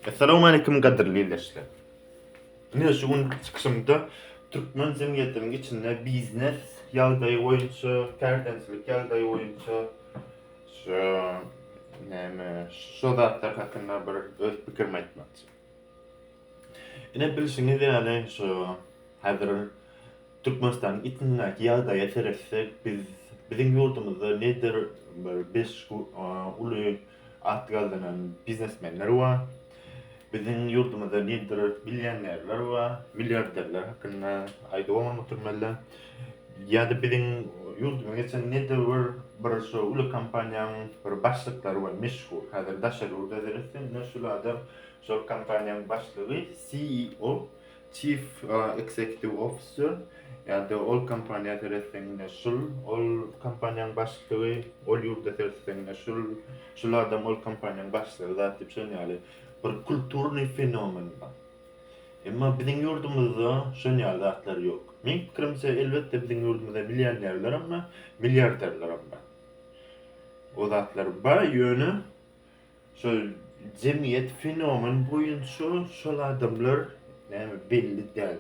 Assalamu alaikum qadrli izleyiciler. Yine şu gün çıkışımda Türkmen cemiyetinin içinde biznes yağdayı oyuncu, kerdençilik yağdayı oyuncu, şu şu zatlar hakkında bir öz pikirimi aytmakçı. Yine bilişiniz yani şu hazır Türkmenistan'ın içindeki yağdaya seretsek bizim yurdumuzda nedir bir beş ulu atgaldanan biznesmenler var. Bizim yurdumuzda nedir milyonerler var, milyarderler hakkında aydıvan oturmalı. Ya da bizim yurdumuz için nedir bir şu ulu kampanyanın bir başlıkları var, meşhur. Hazır daşarurda dersin, nasıl adam şu kampanyanın başlığı CEO, Chief Executive Officer, ya da ol kampanya dersin nasıl, ol kampanyanın başlığı, ol yurda dersin nasıl, şu adam ol kampanyanın başlığı zaten yani bir kulturni fenomen var. Ama bizim yurdumuzda şöyle zatlar yok. Men fikrimçe elbette bizim yurdumuzda milyonerler ama milyarderler ama. O zatlar var yönü şu cemiyet fenomen boyunca şol adamlar belli değil.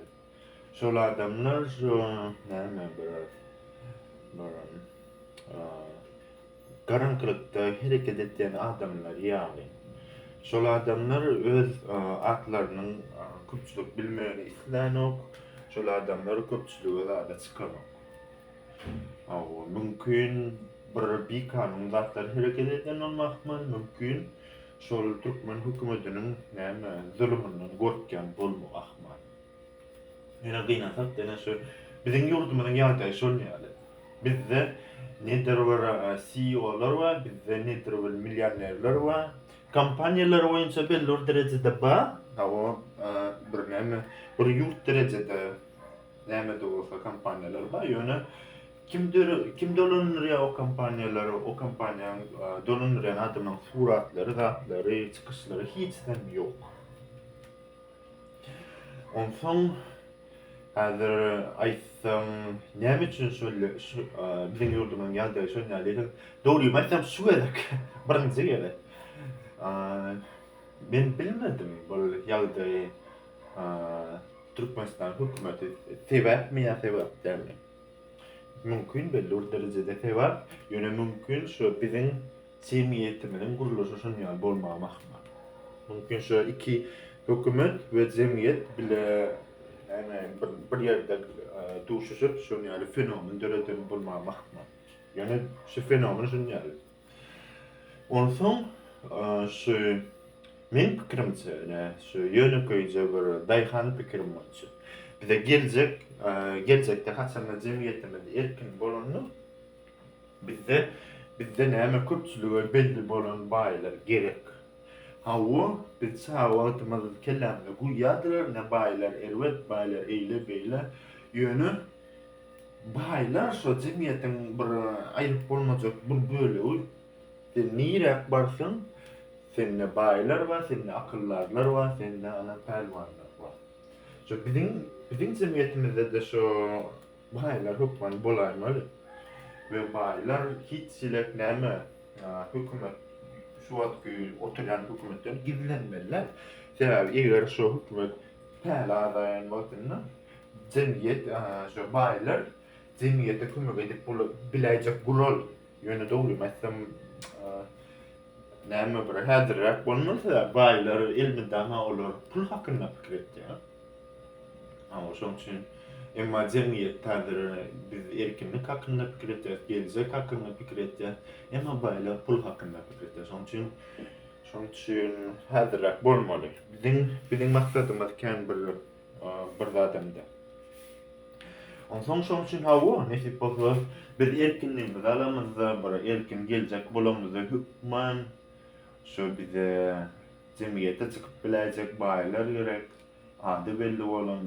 Şol adamlar şu karanlıkta hareket eden adamlar yani. Şol adamlar öz atlarının köpçülük bilmeyeni islenok, şol adamlar köpçülüğü da çıkanok. Mümkün bir kanun zatlar hareket eden olmakman, mümkün şol Türkmen hükümetinin zulmünden gorkyan bolmakman. Yine kıynasak dene şu bizim yurdumuzun yağdayı şol yani. Bizde nedir var CEO'lar var, bizde nedir var milyonerler var. Kampanyalar oyunca belli derecede var. Ama bir yurt derecede de olsa kampanyalar var. Yani kim dolanır ya o kampanyaları, o kampanyanın dolanır yani adamın suratları, zatları, çıkışları hiç yok. Ondan hazır aysam ne için şöyle bizim yurdumun yalda şöyle dedim. Doğruyu mesela şu edek. Birinci yere. Ben bilmedim bu yalda Türkmenistan hükümeti sebep mi ya sebep değil mi? Mümkün belli derecede sebep. Yine mümkün şu bizim cemiyetimizin kuruluşu şöyle bolmamak mı? Mümkün şu iki hükümet ve cemiyet bile yani bir yerde tuşuşup şunu yani fenomen döredeni bulmamak mı? Yani şu fenomen şunu yani. Ondan şu men fikrimce şu yönü koyucu bir dayhan fikrim var. Bize gelecekte haçanla cemiyetimizde erkin bolanı bizde näme köpçülüğü belli bolan baylar gerek. Hawa biz hawa kellamda guyadılar ne baylar erwet baylar eyle beyle yönü baylar şu cemiyetin bir ayıp olmayacak bir bölüğü nirek barsın seninle baylar var, seninle akıllarlar var, seninle ana pelvanlar var. Şu bizim cemiyetimizde de şu baylar hukman bolaymalı. Ve baylar hiç silek näme hükümet şu atky oturan hükümetten gizlenmeliler. Sebäbi eger şu hükümet täze adaýan bolsa cemiyet şu baylar cemiyete kömek edip biläjek gurul ýöne dogry mesem näme bir häzirrak bolmasa baylar elminde olar pul hakynda pikir etýär. Ama şoň üçin emma cemiyet täzir biz erkinlik hakynda pikir etýär, gelecek hakynda pikir etýär. Emma baylar pul hakynda pikir etýär. Şoň üçin häzirrak bolmaly. Bizim maksadymyz kän bir zadamda. Ondan şoň üçin hawa nesip bolsa biz erkinligimizi alamyzda, bir erkin geljek bolamyzda hükman şu bize cemiyete çıkıp biläjek baylar gerek. Ady belli bolan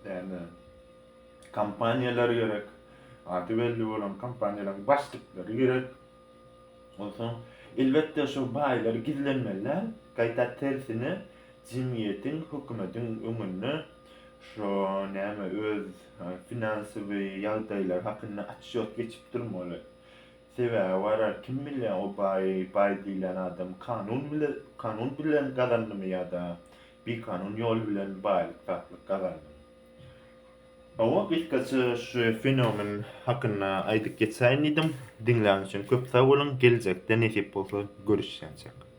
yani kampanyalar gerek. Ady belli bolan kampanyaların başlyklary gerek. Ondan elbette şu baylar gizlenmeliler. Gaýta tersine cemiyetin, hükümetin öňünde şu näme öz finansiwy ýagdaýlar hakynda açyk geçip durmaly. Sebäbi barar, kim bilýär o bay diýilen adam kanun bilen gazandymy ýa-da bir kanun ýol bilen baýlyk taplyk gazandy. Ama kısacası şu fenomen hakkında aýdyp geçsäýin idim. Dinläňiz üçin köp sag bolun. Gelecekde nesip bolsa görüşýänçek.